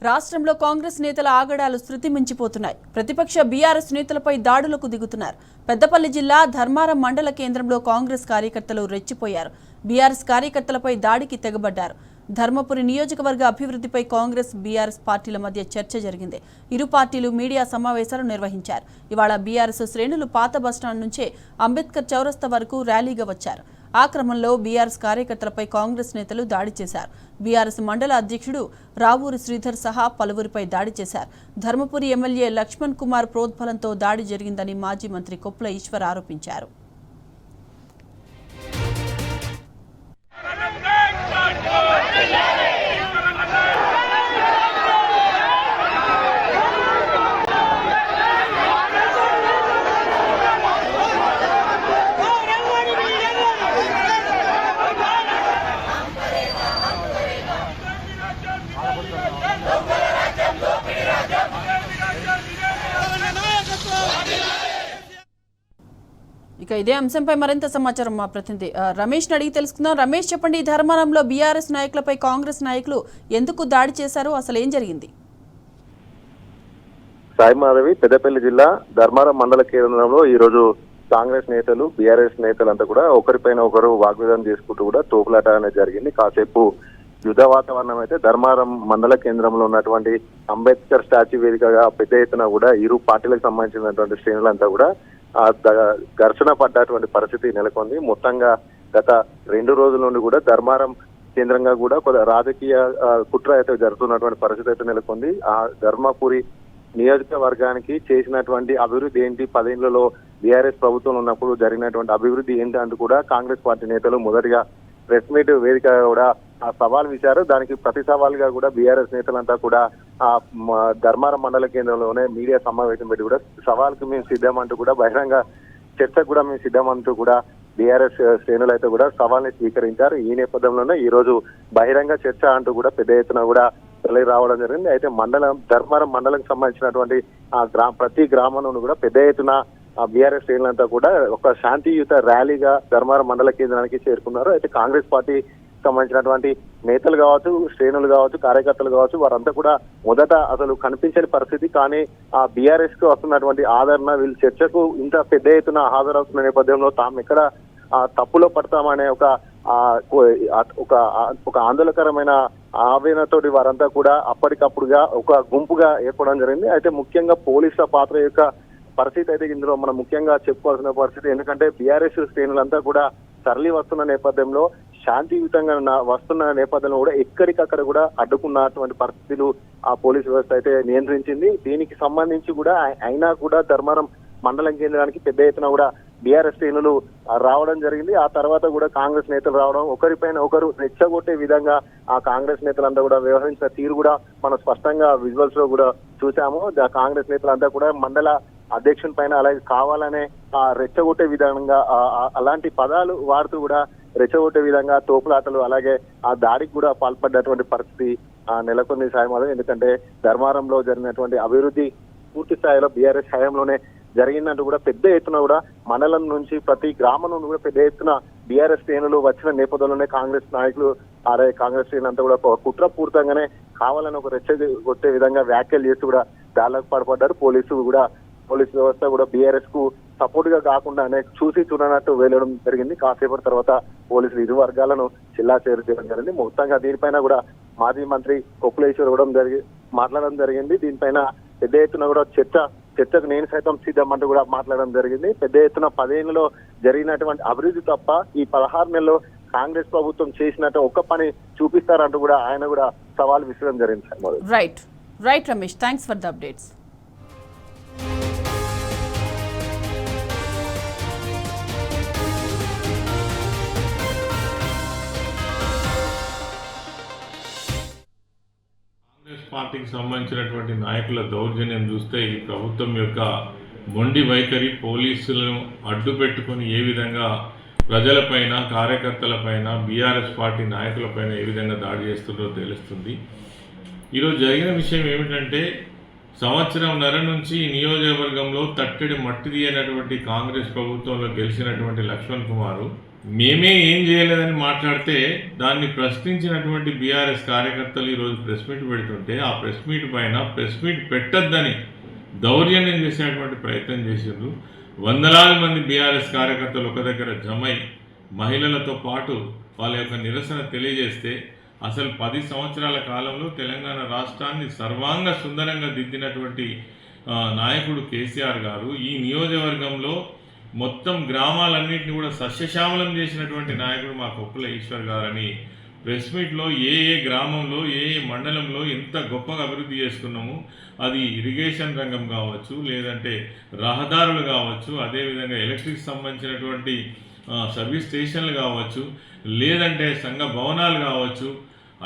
రాష్ట్రంలో కాంగ్రెస్ నేతల ఆగడాలు శృతి మించిపోతున్నాయి. ప్రతిపక్ష బీఆర్ఎస్ నేతలపై దాడులకు దిగుతున్నారు. పెద్దపల్లి జిల్లా ధర్మారం మండల కేంద్రంలో కాంగ్రెస్ కార్యకర్తలు రెచ్చిపోయారు. బీఆర్ఎస్ కార్యకర్తలపై దాడికి తెగబడ్డారు. ధర్మపురి నియోజకవర్గ అభివృద్ధిపై కాంగ్రెస్ బీఆర్ఎస్ పార్టీల మధ్య చర్చ జరిగింది. ఇరు పార్టీలు మీడియా సమావేశాలు నిర్వహించారు. ఇవాళ బీఆర్ఎస్ శ్రేణులు పాత బస్టాండ్ నుంచే అంబేద్కర్ చౌరస్తా వరకు ర్యాలీగా వచ్చారు. ఆ క్రమంలో బీఆర్ఎస్ కార్యకర్తలపై కాంగ్రెస్ నేతలు దాడి చేశారు. బీఆర్ఎస్ మండల అధ్యక్షుడు రావూరి శ్రీధర్ సహా పలువురిపై దాడి చేశారు. ధర్మపురి ఎమ్మెల్యే లక్ష్మణ్ కుమార్ ప్రోద్బలంతో దాడి జరిగిందని మాజీ మంత్రి కొప్పుల ఈశ్వర్ ఆరోపించారు. ఇక ఇదే అంశంపై మరింత సమాచారం మా ప్రతినిధి రమేష్ అడిగి తెలుసుకుందాం. రమేష్, చెప్పండి, ఈ ధర్మారంలో బీఆర్ఎస్ నాయకులపై కాంగ్రెస్ నాయకులు ఎందుకు దాడి చేశారు, అసలు ఏం జరిగింది? సాయి మాధవి, పెద్దపల్లి జిల్లా ధర్మారం మండల కేంద్రంలో ఈ రోజు కాంగ్రెస్ నేతలు బీఆర్ఎస్ నేతలంతా కూడా ఒకరిపైన ఒకరు వాగ్వాదం చేసుకుంటూ కూడా తోపులాట అనేది జరిగింది. కాసేపు యుద్ధ వాతావరణం అయితే ధర్మారం మండల కేంద్రంలో ఉన్నటువంటి అంబేద్కర్ స్టాచ్యూ వేదికగా పెద్ద ఎత్తున కూడా ఇరు పార్టీలకు సంబంధించినటువంటి శ్రేణులంతా కూడా ఘర్షణ పడ్డటువంటి పరిస్థితి నెలకొంది. మొత్తంగా గత 2 రోజుల నుండి కూడా ధర్మారం కేంద్రంగా కూడా రాజకీయ కుట్ర అయితే జరుగుతున్నటువంటి పరిస్థితి అయితే నెలకొంది. ఆ ధర్మపురి నియోజకవర్గానికి చేసినటువంటి అభివృద్ధి ఏంటి, 10 ఏళ్లలో బీఆర్ఎస్ ప్రభుత్వం ఉన్నప్పుడు జరిగినటువంటి అభివృద్ధి ఏంటి అంటూ కూడా కాంగ్రెస్ పార్టీ నేతలు మొదటిగా ప్రెస్ మీట్ వేదిక కూడా ఆ సవాల్ విచారు. దానికి ప్రతి సవాల్గా కూడా బీఆర్ఎస్ నేతలంతా కూడా ఆ ధర్మారం మండల కేంద్రంలోనే మీడియా సమావేశం పెట్టి కూడా సవాల్కి మేము సిద్ధమంటూ కూడా బహిరంగ చర్చకు కూడా మేము సిద్ధమంటూ కూడా బీఆర్ఎస్ శ్రేణులు అయితే కూడా సవాల్ని స్వీకరించారు. ఈ నేపథ్యంలోనే ఈ రోజు బహిరంగ చర్చ అంటూ కూడా పెద్ద ఎత్తున కూడా తరలి రావడం జరిగింది. అయితే ధర్మారం మండలం సంబంధించినటువంటి ఆ ప్రతి గ్రామంలోనూ కూడా పెద్ద ఎత్తున బీఆర్ఎస్ శ్రేణులంతా కూడా ఒక శాంతియుత ర్యాలీగా ధర్మారం మండల కేంద్రానికి చేరుకున్నారు. అయితే కాంగ్రెస్ పార్టీ సంబంధించినటువంటి నేతలు కావచ్చు, శ్రేణులు కావచ్చు, కార్యకర్తలు కావచ్చు, వారంతా కూడా మొదట అసలు కనిపించని పరిస్థితి. కానీ ఆ బీఆర్ఎస్ కు వస్తున్నటువంటి ఆదరణ, వీళ్ళు చర్చకు ఇంత పెద్ద ఎత్తున హాజరవుతున్న నేపథ్యంలో తాము ఎక్కడ తప్పులో పడతామనే ఒక ఆందోళనకరమైన ఆవేదనతోటి వారంతా కూడా అప్పటికప్పుడుగా ఒక గుంపుగా ఏర్పడడం జరిగింది. అయితే ముఖ్యంగా పోలీసుల పాత్ర యొక్క పరిస్థితి అయితే ఇందులో మనం ముఖ్యంగా చెప్పుకోవాల్సిన పరిస్థితి. ఎందుకంటే బీఆర్ఎస్ శ్రేణులంతా కూడా తరలి వస్తున్న నేపథ్యంలో, శాంతియుతంగా వస్తున్న నేపథ్యంలో కూడా ఎక్కడికక్కడ కూడా అడ్డుకున్నటువంటి పరిస్థితులు ఆ పోలీసు వ్యవస్థ అయితే నియంత్రించింది. దీనికి సంబంధించి కూడా అయినా కూడా ధర్మారం మండలం కేంద్రానికి పెద్ద ఎత్తున కూడా బీఆర్ఎస్ శ్రేణులు రావడం జరిగింది. ఆ తర్వాత కూడా కాంగ్రెస్ నేతలు రావడం, ఒకరిపైన ఒకరు రెచ్చగొట్టే విధంగా ఆ కాంగ్రెస్ నేతలంతా కూడా వ్యవహరించిన తీరు కూడా మనం స్పష్టంగా విజువల్స్ లో కూడా చూసాము. కాంగ్రెస్ నేతలంతా కూడా మండల అధ్యక్షుని పైన అలాగే కావాలనే రెచ్చగొట్టే విధంగా అలాంటి పదాలు వాడుతూ కూడా రెచ్చగొట్టే విధంగా తోపులాటలు అలాగే ఆ దాడికి కూడా పాల్పడ్డటువంటి పరిస్థితి నెలకొంది సాయమాధవ్. ఎందుకంటే ధర్మారంలో జరిగినటువంటి అభివృద్ధి పూర్తి స్థాయిలో బీఆర్ఎస్ హయాంలోనే జరిగిందంటూ కూడా పెద్ద ఎత్తున కూడా మండలం నుంచి ప్రతి గ్రామం నుండి కూడా పెద్ద ఎత్తున బీఆర్ఎస్ శ్రేణులు వచ్చిన నేపథ్యంలోనే కాంగ్రెస్ నాయకులు అలాగే కాంగ్రెస్ శ్రేణులు అంతా కూడా కుట్రపూరితంగానే కావాలని ఒక రెచ్చగొట్టే విధంగా వ్యాఖ్యలు చేస్తూ కూడా దాడులకు పాల్పడ్డారు. పోలీసు వ్యవస్థ కూడా బీఆర్ఎస్ కు సపోర్ట్ గా కాకుండా చూసి చూడనట్టు వేయడం జరిగింది. కాసేపటి తర్వాత పోలీసులు ఇరు వర్గాలను చిల్లా చేయడం జరిగింది. మొత్తంగా దీనిపైన కూడా మాజీ మంత్రి కొప్పుల ఈశ్వర్ కూడా మాట్లాడడం జరిగింది. దీనిపైన పెద్ద ఎత్తున కూడా చర్చకు నేను సైతం సిద్ధమంటూ కూడా మాట్లాడడం జరిగింది. పెద్ద ఎత్తున 10 ఏళ్లలో జరిగినటువంటి అభివృద్ధి తప్ప ఈ 16 నెలల్లో కాంగ్రెస్ ప్రభుత్వం చేసినట్టు ఒక్క పని చూపిస్తారంటూ కూడా ఆయన కూడా సవాల్ విసరడం జరిగింది. Right Ramesh, thanks for the updates. Congress పార్టీకి సంబంధించినటువంటి నాయకుల దౌర్జన్యం చూస్తే ఈ ప్రభుత్వం యొక్క మొండి వైఖరి, పోలీసులను అడ్డు పెట్టుకుని ఏ విధంగా ప్రజలపైన, కార్యకర్తలపైన, బీఆర్ఎస్ పార్టీ నాయకులపైన ఏ విధంగా దాడి చేస్తుందో తెలుస్తుంది. ఈరోజు జరిగిన విషయం ఏమిటంటే, సంవత్సరంన్నర నుంచి నియోజకవర్గంలో తట్టడి మట్టిది అయినటువంటి కాంగ్రెస్ ప్రభుత్వంలో గెలిచినటువంటి లక్ష్మణ్ కుమార్ మేమే ఏం చేయలేదని మాట్లాడితే దాన్ని ప్రశ్నించినటువంటి బీఆర్ఎస్ కార్యకర్తలు ఈరోజు ప్రెస్ మీట్ పెడుతుంటే ఆ ప్రెస్ మీట్ పైన ప్రెస్ మీట్ పెట్టొద్దని దౌర్జన్యం చేసేటువంటి ప్రయత్నం చేసిండ్రు. వందలాది మంది బీఆర్ఎస్ కార్యకర్తలు ఒక దగ్గర జమై మహిళలతో పాటు వాళ్ళ యొక్క నిరసన తెలియజేస్తే అసలు 10 సంవత్సరాల కాలంలో తెలంగాణ రాష్ట్రాన్ని సర్వాంగ సుందరంగా దిద్దినటువంటి నాయకుడు కేసీఆర్ గారు ఈ నియోజకవర్గంలో మొత్తం గ్రామాలన్నింటినీ కూడా సస్యశ్యామలం చేసినటువంటి నాయకుడు మా కొప్పుల ఈశ్వర్ గారని ప్రెస్ మీట్లో ఏ గ్రామంలో ఏ మండలంలో ఎంత గొప్పగా అభివృద్ధి చేసుకున్నాము, అది ఇరిగేషన్ రంగం కావచ్చు, లేదంటే రహదారులు కావచ్చు, అదేవిధంగా ఎలక్ట్రిక్ సంబంధించినటువంటి సర్వీస్ స్టేషన్లు కావచ్చు, లేదంటే సంఘ భవనాలు కావచ్చు,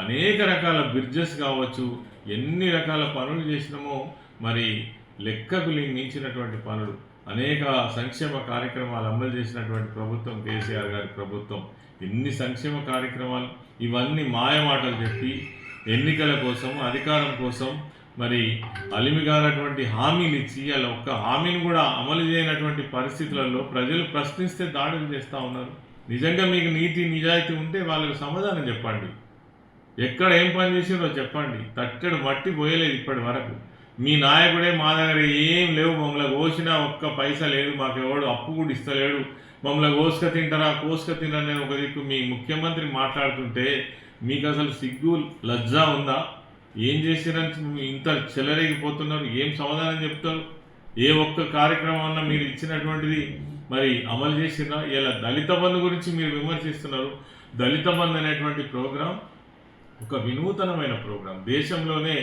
అనేక రకాల బ్రిడ్జెస్ కావచ్చు, ఎన్ని రకాల పనులు చేసినామో మరి లెక్కకు మించినటువంటి పనులు, అనేక సంక్షేమ కార్యక్రమాలు అమలు చేసినటువంటి ప్రభుత్వం కేసీఆర్ గారి ప్రభుత్వం. ఎన్ని సంక్షేమ కార్యక్రమాలు, ఇవన్నీ మాయమాటలు చెప్పి ఎన్నికల కోసం అధికారం కోసం మరి అలిమిగానటువంటి హామీలు ఇచ్చి అలా ఒక్క హామీని కూడా అమలు చేయనటువంటి పరిస్థితులలో ప్రజలు ప్రశ్నిస్తే దాడులు చేస్తూ ఉన్నారు. నిజంగా మీకు నీతి నిజాయితీ ఉంటే వాళ్ళకి సమాధానం చెప్పండి. ఎక్కడ ఏం పని చేసిరో చెప్పండి. తట్టెడు మట్టి పోయలేదు ఇప్పటి వరకు. మీ నాయకుడే మా దగ్గర ఏం లేవు, మమ్మల్ని కోసినా ఒక్క పైసా లేదు, మాకెవడు అప్పు కూడా ఇస్తలేడు, మమ్మల్ని కోసుక తింటారా కోసుక తినరా నేను ఒక దిక్కు మీ ముఖ్యమంత్రి మాట్లాడుతుంటే మీకు అసలు సిగ్గు లజ్జ ఉందా? ఏం చేసిరని ఇంత చెలరేగిపోతున్నారు? ఏం సమాధానం చెప్తారు? ఏ ఒక్క కార్యక్రమం అన్నా మీరు ఇచ్చినటువంటిది మరి అమలు చేసినా? ఇలా దళిత బంధు గురించి మీరు విమర్శిస్తున్నారు. దళిత బంధు అనేటువంటి ప్రోగ్రాం ఒక వినూతనమైన ప్రోగ్రాం. దేశంలోనే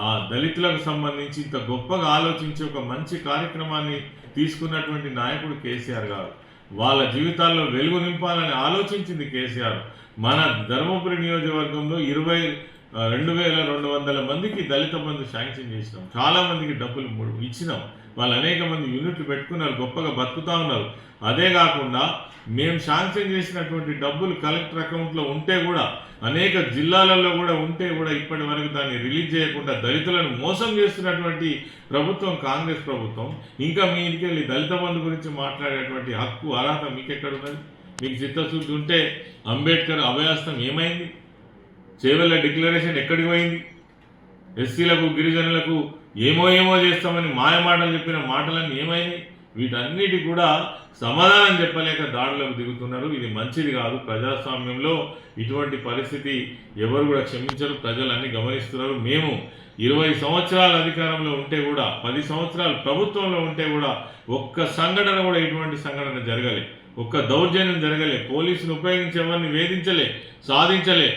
ఆ దళితులకు సంబంధించి ఇంత గొప్పగా ఆలోచించి ఒక మంచి కార్యక్రమాన్ని తీసుకున్నటువంటి నాయకుడు కేసీఆర్ గారు. వాళ్ళ జీవితాల్లో వెలుగు నింపాలని ఆలోచించింది కేసీఆర్. మన ధర్మపురి నియోజకవర్గంలో 22,200 మందికి దళిత బంధు శాంక్షన్ చేసినాం. చాలామందికి డబ్బులు ఇచ్చినాం. వాళ్ళు అనేక మంది యూనిట్లు పెట్టుకున్నారు, గొప్పగా బతుకుతూ ఉన్నారు. అదే కాకుండా మేము శాంక్షన్ చేసినటువంటి డబ్బులు కలెక్టర్ అకౌంట్లో ఉంటే కూడా, అనేక జిల్లాలలో కూడా ఉంటే కూడా ఇప్పటి వరకు దాన్ని రిలీజ్ చేయకుండా దళితులను మోసం చేస్తున్నటువంటి ప్రభుత్వం కాంగ్రెస్ ప్రభుత్వం. ఇంకా మీ ఇంటికి వెళ్ళి దళిత బంధు గురించి మాట్లాడేటువంటి హక్కు అర్హత మీకెక్కడున్నది? మీకు చిత్తశుద్ధి ఉంటే అంబేద్కర్ అభయాస్తం ఏమైంది? చేవెళ్ళ డిక్లరేషన్ ఎక్కడికి పోయింది? ఎస్సీలకు గిరిజనులకు ఏమో చేస్తామని మాయమాటలు చెప్పిన మాటలన్నీ ఏమైంది? వీటన్నిటి కూడా సమాధానం చెప్పలేక దాడులకు దిగుతున్నారు. ఇది మంచిది కాదు. ప్రజాస్వామ్యంలో ఇటువంటి పరిస్థితి ఎవరు కూడా క్షమించరు. ప్రజలు అన్ని గమనిస్తున్నారు. మేము 20 సంవత్సరాల అధికారంలో ఉంటే కూడా, 10 సంవత్సరాలు ప్రభుత్వంలో ఉంటే కూడా ఒక్క సంఘటన కూడా ఇటువంటి సంఘటన జరగలే, ఒక్క దౌర్జన్యం జరగలే, పోలీసును ఉపయోగించి ఎవరిని వేధించలే, సాధించలే,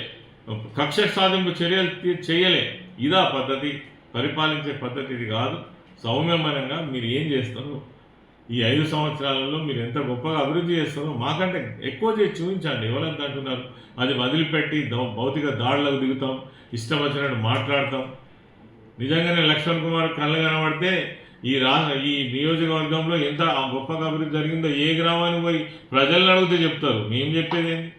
కక్ష సాధింపు చర్యలు చేయలే. ఇదా పద్ధతి? పరిపాలించే పద్ధతి ఇది కాదు. సౌమ్యమనంగా మీరు ఏం చేస్తారు? ఈ 5 సంవత్సరాలలో మీరు ఎంత గొప్పగా అభివృద్ధి చేస్తారో మాకంటే ఎక్కువ చేసి చూపించండి. ఎవరంత అంటున్నారు? అది వదిలిపెట్టి భౌతిక దాడులకు దిగుతాం, ఇష్టం వచ్చినట్టు మాట్లాడతాం. నిజంగానే లక్ష్మణ్ కుమార్ కళ్ళు కనబడితే ఈ నియోజకవర్గంలో ఎంత గొప్పగా అభివృద్ధి జరిగిందో ఏ గ్రామానికి పోయి ప్రజలను అడిగితే చెప్తారు. మేము చెప్పేది ఏంటి?